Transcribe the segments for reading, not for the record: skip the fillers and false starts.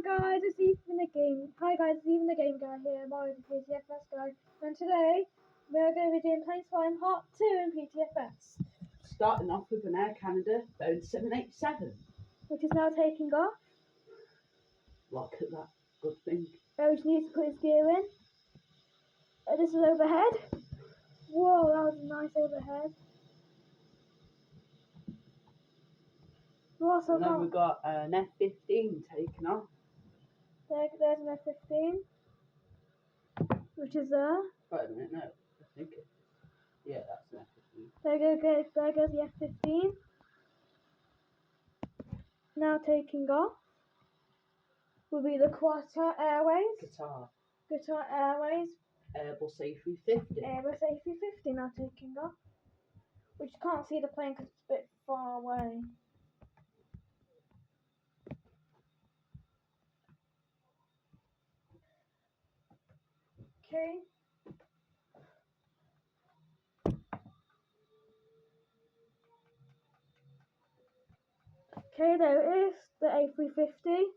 guys, it's Ethan the Game. Hi guys, it's Ethan the Game Guy here, Marley the PTFS guy. And today we're going to be doing Planespotting Part 2 in PTFS. Starting off with an Air Canada Boeing 787. Which is now taking off. Look at that good thing. Oh, he needs to put his gear in. This is overhead. Whoa, that was a nice overhead. And then we've got an F-15 taking off. There's an F-15. Which is there. Wait a minute, no. I think it. Yeah, that's an F-15. There goes the F-15. Now taking off will be the Qatar Airways. Qatar Airways. Airbus A350. Airbus A350 now taking off. Which you can't see the plane because it's a bit far away. Okay. Okay, there it is, the A350.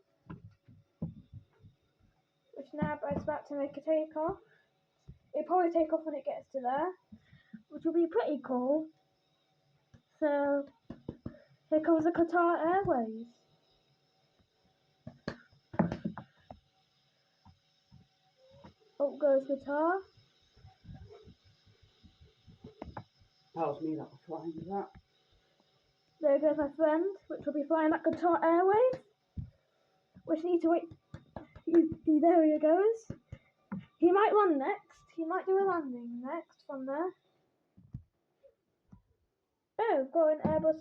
Which now is about to make a takeoff. It'll probably take off when it gets to there, which will be pretty cool. So, here comes the Qatar Airways. Up goes Qatar. That was me that was flying with that. There goes my friend, which will be flying that Qatar Airways. Which need to wait. There he goes. He might land next. He might do a landing next from there. Oh, we've got an Airbus.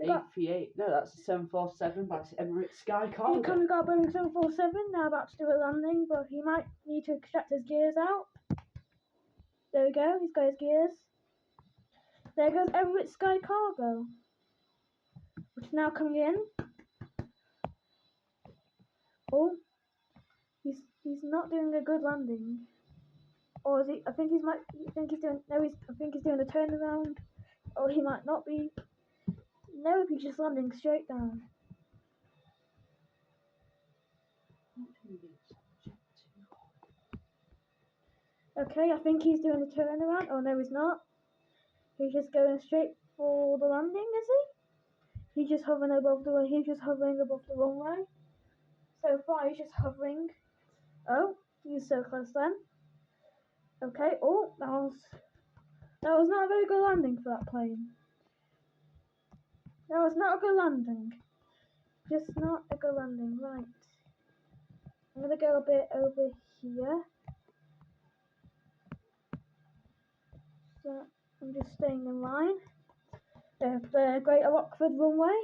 A38. No, that's a 747 by Emirates Sky Cargo. We've got a Boeing 747 now about to do a landing, but he might need to extract his gears out. There we go. He's got his gears. There goes Emirates Sky Cargo, which is now coming in. Oh, he's not doing a good landing, or is he? I think he's doing a turnaround, or he might not be. No, he's just landing straight down. Okay, I think he's doing a turnaround. Oh no, he's not. He's just going straight for the landing, is he? He's just hovering above the runway. So far, he's just hovering. Oh, he's so close then. Okay. Oh, that was not a very good landing for that plane. That was not a good landing. Just not a good landing. Right. I'm gonna go a bit over here. So I'm just staying in line. The Greater Rockford runway.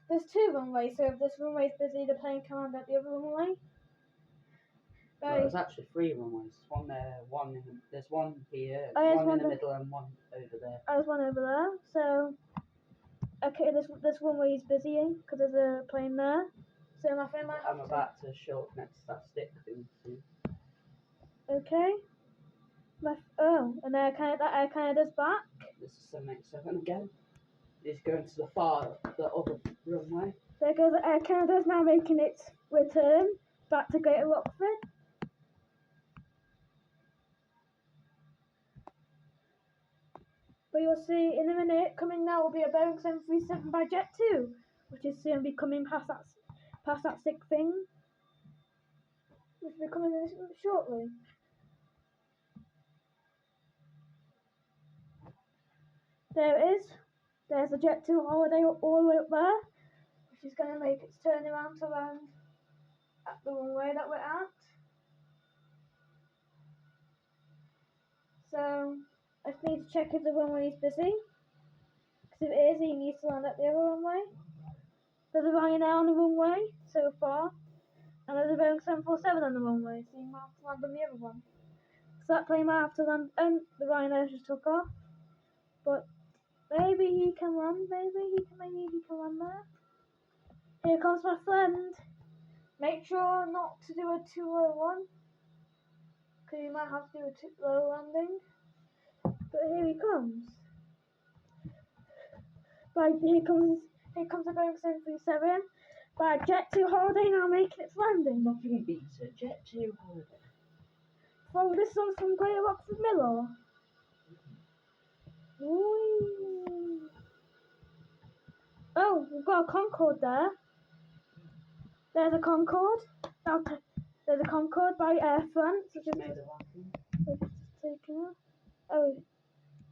There's two runways, so if this runway is busy, the plane can land at the other runway. Well, there's actually three runways. There's one here, one in the middle, and one over there. There's one over there. So, okay, this runway is busy because there's a plane there. So my friend might. I'm about to show up next to that stick thing soon. Okay. And Air Canada's back. This is 787 again. He's going to the other runway. There goes Air Canada's now making its return back to Greater Rockford. But you'll see in a minute, coming now will be a Boeing 737 by Jet2, which is soon be coming past that stick thing, which will be coming in shortly. There it is. There's the Jet2 holiday all the way up there, which is going to make its turnaround to land at the runway that we're at. So I just need to check if the runway is busy, because if it is, he needs to land at the other runway. There's a Ryanair on the runway so far, and there's a Boeing 747 on the runway, so you might have to land on the other one. So that plane might have to land, and the Ryanair just took off, but maybe he can land, maybe he can land there. Here comes my friend. Make sure not to do a too low one, because you might have to do a too low landing. But here he comes. Right, here comes the Boeing 737. Right, Jet2 holiday now making its landing. Nothing beats a Jet2 holiday. So this one's from Great Rockford Miller. Ooh. Oh, we've got a Concorde there. There's a Concorde. Now, there's a Concorde by Air France. Just made a landing. Oh,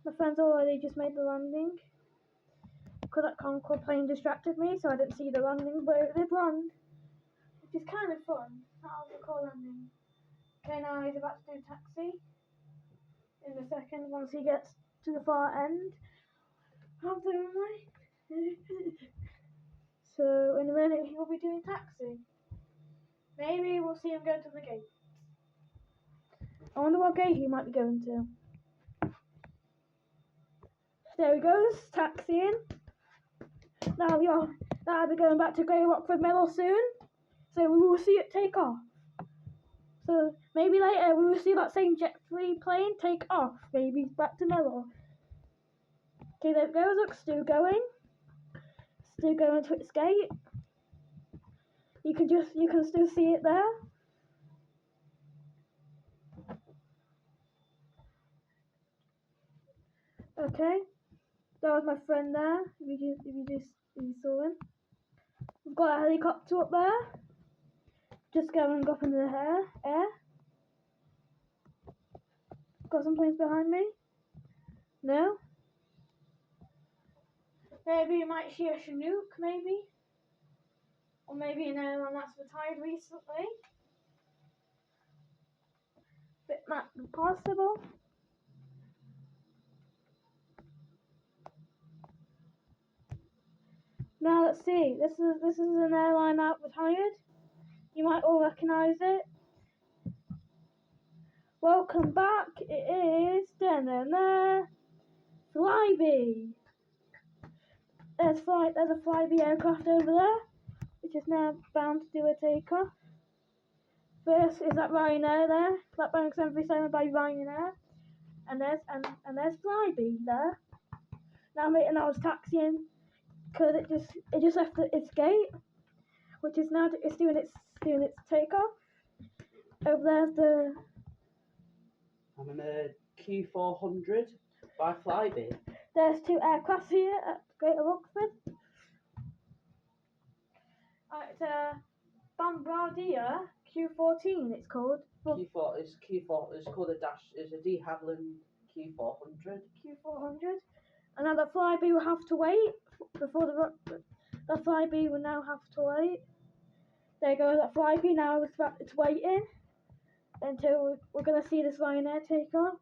my friend's already just made the landing. Because that Concorde plane distracted me, so I didn't see the landing, but it did land. Which is kind of fun. That was a cool landing. Okay, now he's about to do taxi. In a second, once he gets to the far end of the runway. So in a minute he will be doing taxi. Maybe we'll see him go to the gate. I wonder what gate he might be going to. There he goes, taxiing. Now I'll be going back to Great Rockford Middle soon. So we will see it take off. So maybe later we will see that same jet-free plane take off. Maybe back to Mellow. Okay, there it goes. Look, Stu going. Stu going to its gate. You can still see it there. Okay, that was my friend there. If you saw him, we've got a helicopter up there, just going up into the air. Got some planes behind me. No. Maybe you might see a Chinook, maybe, or maybe an airline that's retired recently. Bit might be possible. Now let's see. This is an airline out retired. You might all recognise it. Welcome back. It is Flybe. There's a Flybe aircraft over there, which is now bound to do a takeoff. First is that Ryanair there, that Boeing 737 by Ryanair, and there's Flybe there. Now I was taxiing because it just left its gate, which is now it's doing its takeoff. Over there's the. I'm in a Q400 by Flybe. There's two aircraft here at Greater Rockford. It's a Bombardier Q14. It's called. Q4 is Q4. It's called a dash. It's a de Havilland Q400. Q400. And now the Flybe will have to wait before the Flybe will now have to wait. There goes that Flybe now. It's waiting until we're gonna see this Ryanair take off.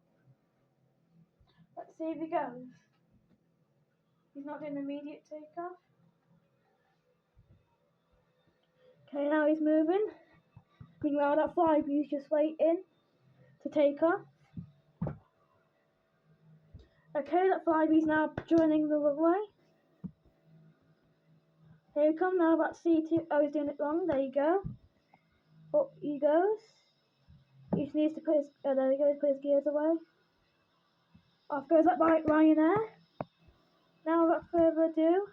Let's see if he goes. He's not doing immediate takeoff. Okay, now he's moving. Meanwhile, that Flybe is just waiting to take off. Okay, that Flybe's now joining the runway. Here he comes now, about to see two. Oh, he's doing it wrong. There you go. Up he goes. He just needs to put his. Oh, there he goes. Put his gears away. Off goes that Ryanair. Now, without further ado,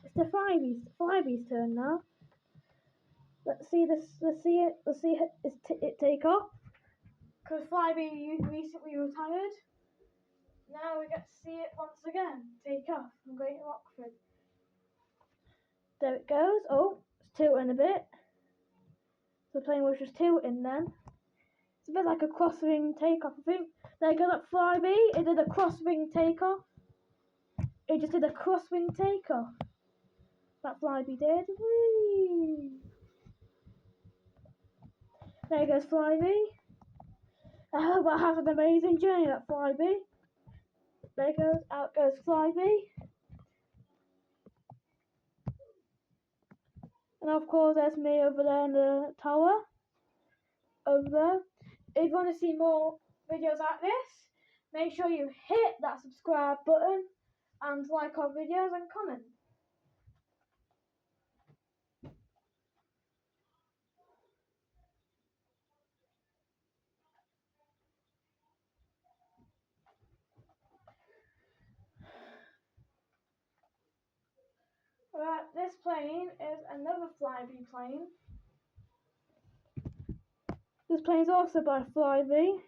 it's the Flybe's turn now. Let's see it take off. Because Flybe recently retired. Now we get to see it once again take off from Greater Rockford. There it goes. Oh, it's tilting a bit. The plane was just tilting then. It's a bit like a cross-wing takeoff, I think. There you go, that Flybe. It did a cross-wing takeoff. It just did a cross-wing takeoff. That Flybe did. Whee! There goes Flybe. I hope I have an amazing journey, that Flybe. There goes, out goes Flybe. And of course, there's me over there in the tower. Over there. If you want to see more videos like this, make sure you hit that subscribe button and like our videos and comment. Right, this plane is another Flyby plane. This plane is also by Flyby.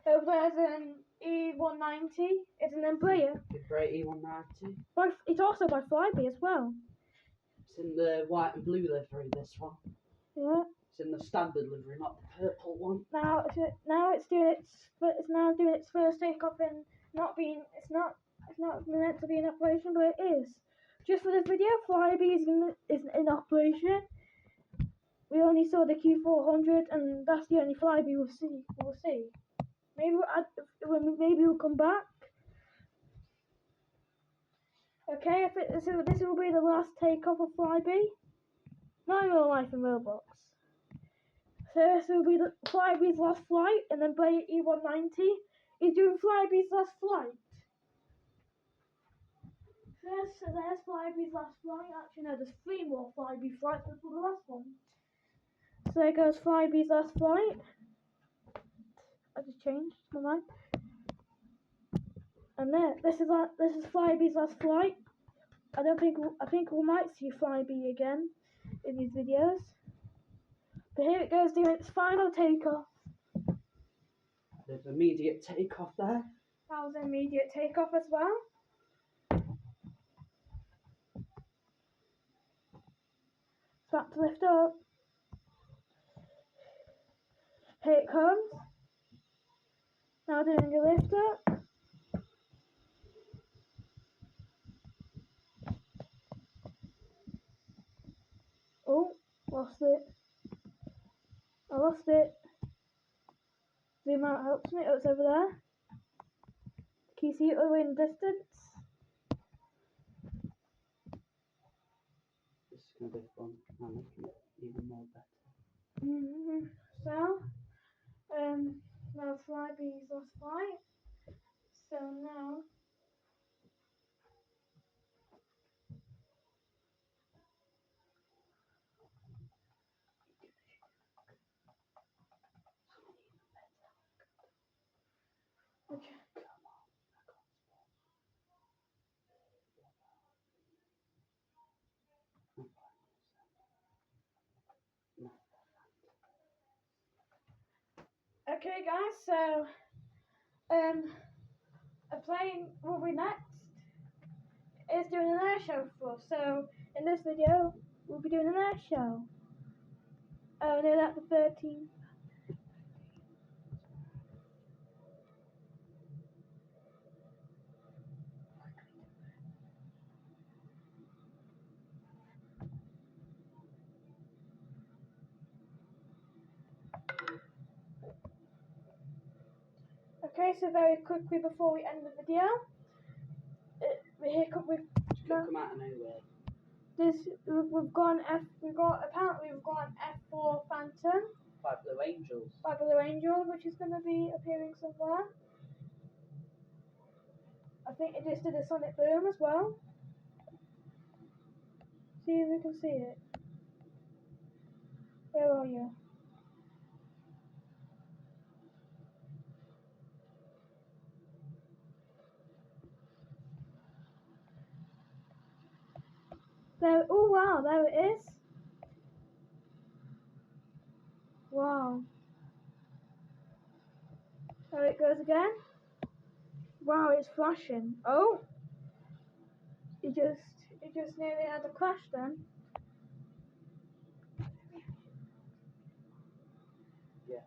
Over there's an E190. It's an Embraer. Embraer E190. It's also by Flyby as well. It's in the white and blue livery, this one. Yeah. It's in the standard livery, not the purple one. Now it's doing its first takeoff and it's not meant to be in operation, but it is. Just for this video, Flyby is in operation. We only saw the Q400, and that's the only Flyby we'll see. Maybe we'll come back. Okay, this will be the last takeoff of Flyby. Not in real life, in Roblox. So this will be Flyby's last flight, and then Embraer E190 is doing Flyby's last flight. So there's Flyby's last flight. Actually, no, there's 3 more Flyby flights before the last one. So there goes Flyby's last flight. I just changed my mind. And there, this is Flyby's last flight. I think we might see Flyby again in these videos. But here it goes doing its final takeoff. There's immediate takeoff there. That was an immediate takeoff as well. It's about to lift up. Here it comes. Now doing a lift up. Oh, lost it. I lost it. Zoom out helps me. Oh, it's over there. Can you see it all the way in the distance? This is going to be fun. I'll make it even more better. So, now Flyby's last flight. So now, okay. Okay, guys. So, a plane will be next. It's doing an air show for us. So, in this video, we'll be doing an air show. Oh, no, that's the 13th. Okay, so very quickly before we end the video, we've come out of nowhere. We've got an F4 Phantom. By Blue Angels. By Blue Angels, which is going to be appearing somewhere. I think it just did a sonic boom as well. See if we can see it. Where are you? There. Oh wow, there it is. Wow. There it goes again. Wow, it's flashing. Oh. It just nearly had a crash then. Yeah.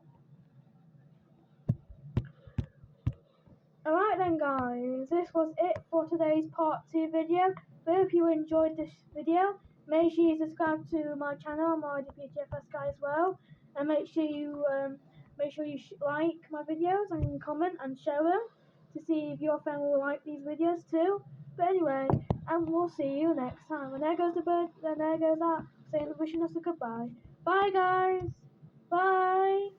Alright then guys, this was it for today's part 2 video. I hope you enjoyed this video. Make sure you subscribe to my channel, Marley PTFS guy as well. And make sure you like my videos and comment and share them to see if your friend will like these videos too. But anyway, and we'll see you next time. And there goes the bird, and there goes that, saying wishing us a goodbye. Bye guys. Bye.